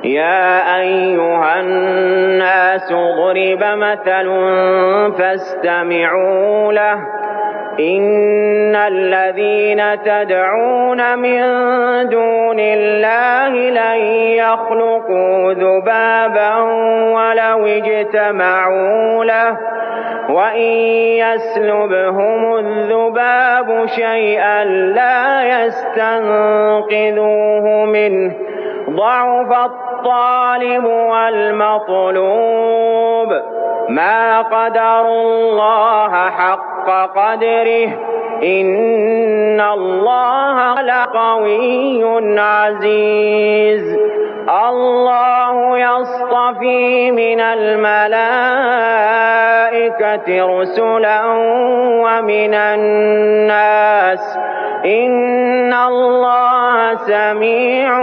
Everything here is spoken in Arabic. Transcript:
يا أيها الناس ضرب مثل فاستمعوا له إن الذين تدعون من دون الله لن يخلقوا ذبابا ولو اجتمعوا له وإن يسلبهم الذباب شيئا لا يستنقذوه منه ضعف الطالب والمطلوب ما قدروا الله حق قدره إن الله لقوي عزيز الله يصطفي من الملائكة رسلا ومن الناس إن الله سميع